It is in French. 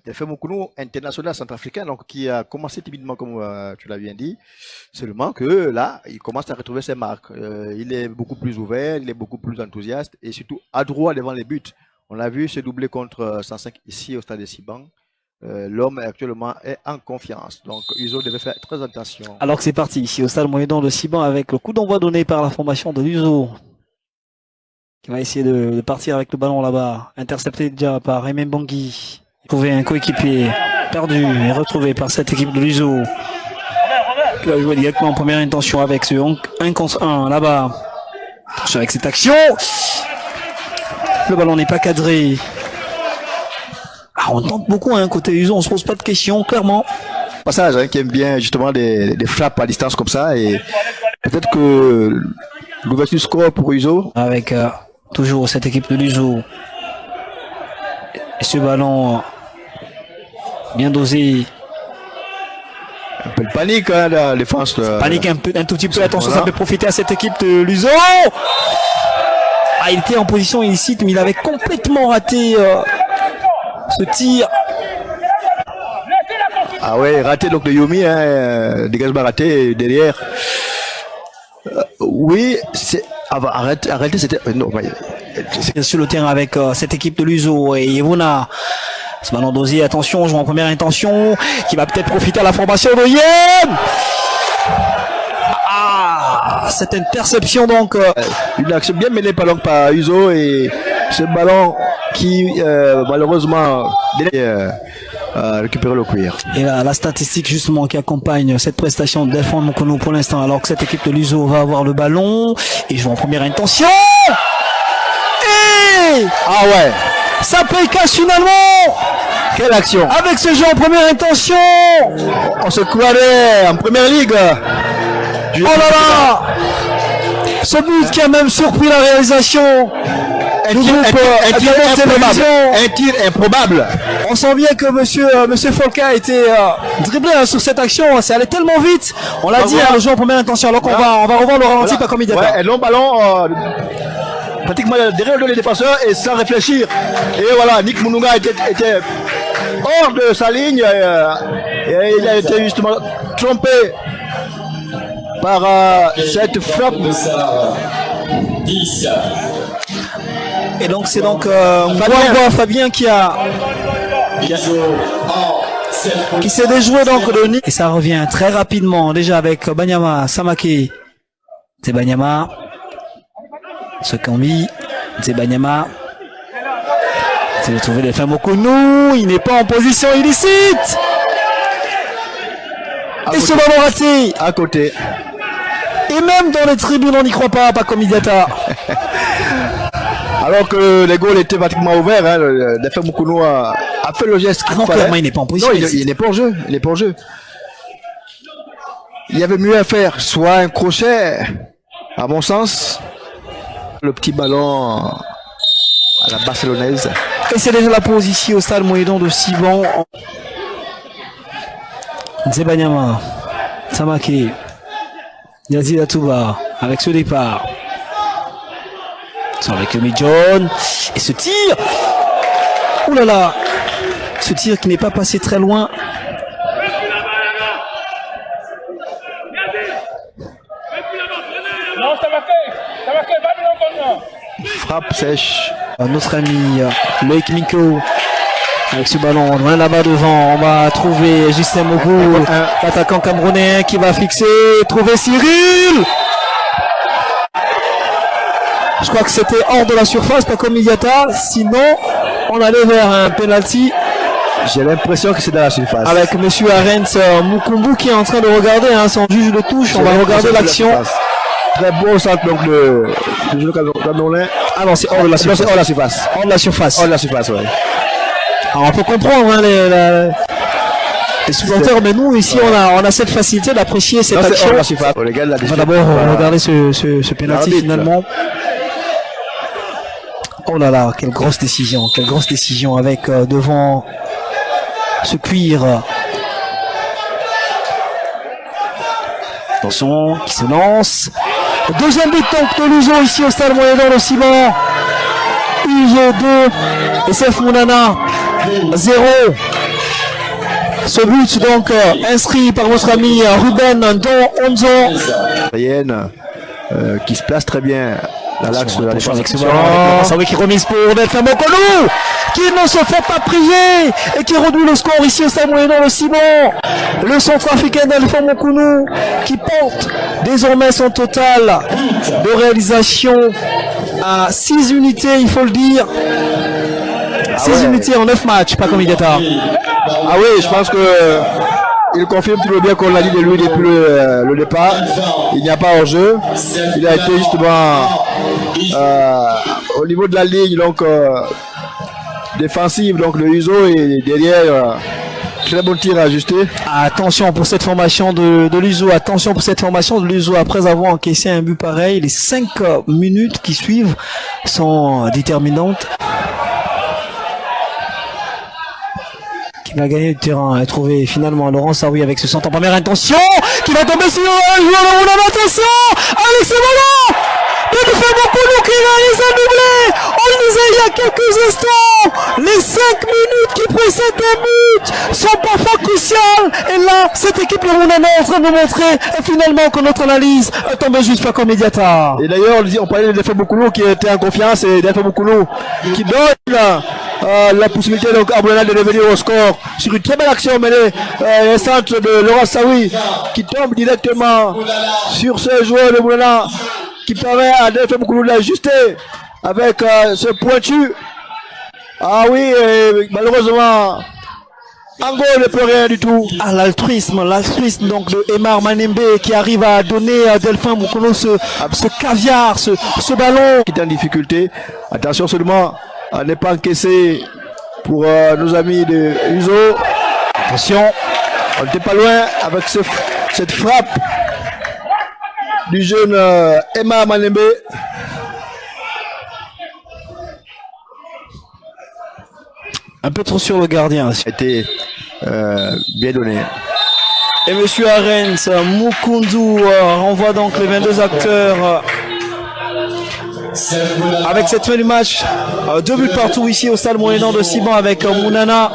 Defem Mukunu, international centrafricain, donc qui a commencé timidement, comme tu l'as bien dit, seulement que là, il commence à retrouver ses marques. Il est beaucoup plus ouvert, il est beaucoup plus enthousiaste et surtout adroit devant les buts. On l'a vu se doubler contre 105 ici au stade de Siban. L'homme actuellement est en confiance, donc Uzo devait faire très attention. Alors que c'est parti ici au stade Moyen-Don de Siban avec le coup d'envoi donné par la formation de Uzo, qui va essayer de partir avec le ballon là-bas, intercepté déjà par Aimé Bangui. Trouver un coéquipier perdu et retrouvé par cette équipe de l'Uzo, qui va jouer directement en première intention avec ce 1 contre 1 là-bas. Attention avec cette action, le ballon n'est pas cadré. On tente beaucoup côté Uzo, on se pose pas de questions clairement. Passage qui aime bien justement des frappes à distance comme ça, et peut-être que l'ouverture du score pour Uzo. Avec toujours cette équipe de l'Uzo. Et ce ballon bien dosé. Un peu de panique, hein, la défense. Panique un tout petit peu, attention, ça peut profiter à cette équipe de l'Uzo. Il était en position illicite, mais il avait complètement raté ce tir. Ah ouais, raté donc de Yomi, dégagement raté derrière. Oui, c'est. Arrêtez, c'était. Non, sur le terrain avec cette équipe de l'Uzo et Yevona. Ce ballon dosé, attention, joue en première intention, qui va peut-être profiter à la formation de Yen. Cette interception donc. Une action bien menée par Uzo, et ce ballon qui malheureusement récupérer le cuir. Et là, la statistique justement qui accompagne cette prestation de Defem Mukunu pour l'instant, alors que cette équipe de l'Uzo va avoir le ballon et joue en première intention. Et ah ouais, ça paye cash finalement. Quelle action! Avec ce jeu en première intention, on se croirait en première ligue. Oh là là! Ce but qui a même surpris la réalisation. Un tir improbable. On sent bien que monsieur Folka a été dribblé sur cette action. Ça allait tellement vite. On l'a dit, le jeu en première intention. Alors qu'on va revoir le ralenti par comme il ouais, un long ballon pratiquement derrière les défenseurs et sans réfléchir. Et voilà, Nick Mununga était hors de sa ligne. Et il a été justement trompé par cette frappe. 10. Et donc c'est Fabien qui s'est déjoué donc de Nick. Et ça revient très rapidement déjà avec Banyama Samake. C'est Banyama. Ce Kambi. C'est Banyama. C'est retrouvé Defem Mukunu. Il n'est pas en position illicite. Et ce ballon raté. À côté. Et même dans les tribunes on n'y croit pas comme Idiata. Alors que les goals étaient pratiquement ouverts, Defem Mukunu a fait le geste qu'il fallait. Clairement, il n'est pas en position. Non, il n'est pas en jeu. Il n'est pas en jeu. Il y avait mieux à faire, soit un crochet, à mon sens, le petit ballon à la barcelonaise. Et c'est déjà la pause ici au stade Moyen-Don de Siban. Zebanyama, Samake, Yazid Atouba avec ce départ. Avec Yomi John. Et ce tir. Ouh là là. Ce tir qui n'est pas passé très loin. Frappe sèche. Notre ami Loïc Miko. Avec ce ballon, loin là-bas devant. On va trouver Justin Mogou, l'attaquant camerounais qui va fixer. Trouver Cyril. Je crois que c'était hors de la surface, pas comme Idiata. Sinon, on allait vers un penalty. J'ai l'impression que c'est dans la surface. Avec monsieur Arens Mukumbu qui est en train de regarder, son juge de touche. On va regarder l'action. Très bon centre donc le jeu camerounais. Ah non, c'est hors de la surface. Hors de la surface. Hors de la surface. Hors de la surface, ouais. Alors on peut comprendre les supporters, mais nous ici on a cette facilité d'apprécier cette action. Hors de la surface. Les gars, on va d'abord regarder ce penalty finalement. Oh là là, quelle grosse décision avec devant ce cuir. Attention, qui se lance. Deuxième but donc de l'Uzo ici au stade Moyen-Nord de Siban. Uzo 2, SF Mounana 0. Ce but donc inscrit par notre ami Ruben Don Onzo. Qui se place très bien dans l'axe de la défense. Avec qui remise pour Delphin Mokolo, qui ne se fait pas prier et qui réduit le score ici au stade Moyen-Nord de Simon. Le centrafricain Delphin Mokolo qui porte désormais son total de réalisation à 6 unités, il faut le dire. 6 unités en 9 matchs, pas comme Igata. Ah oui, je pense que il confirme tout le bien qu'on l'a dit de lui depuis le départ. Il n'y a pas hors-jeu. Il a été justement au niveau de la ligne donc défensive, donc le Uzo et derrière très bon tir ajusté. Attention pour cette formation de l'Uzo. Attention pour cette formation de l'Uzo après avoir encaissé un but pareil. Les 5 minutes qui suivent sont déterminantes. Qui va gagner du terrain et trouver finalement Laurent Saoui avec ce centre en première intention qui va tomber sur un joueur de Moulin. Attention avec ce ballon de Delphin Mokolo qui réalise un doublé. On le disait il y a quelques instants, les 5 minutes qui précèdent le but sont parfois cruciales et là cette équipe de Moulin est en train de nous montrer finalement que notre analyse tombe juste pas comme Mediata. Et d'ailleurs on parlait de Delphin Mokolo qui était en confiance et Delphin Mokolo qui donne la possibilité donc à Moulin de revenir au score sur une très belle action menée un centre de Laurent Saoui qui tombe directement sur ce joueur de Moulin qui permet à Delphin Mokolo d'ajuster avec ce pointu. Ah oui, malheureusement Ango ne peut rien du tout. L'altruisme donc de Emar Manembe qui arrive à donner à Delphin Mokolo ce caviar, ce ballon. Qui est en difficulté. Attention seulement à ne pas encaisser pour nos amis de Uzo. Attention, on n'était pas loin avec cette frappe du jeune Emar Manembe. Un peu trop sur le gardien. C'était bien donné. Et monsieur Arens Mukundu renvoie donc les 22 acteurs avec cette fin du match. 2 buts partout ici au stade Moyen-Nord de Siban avec Mounana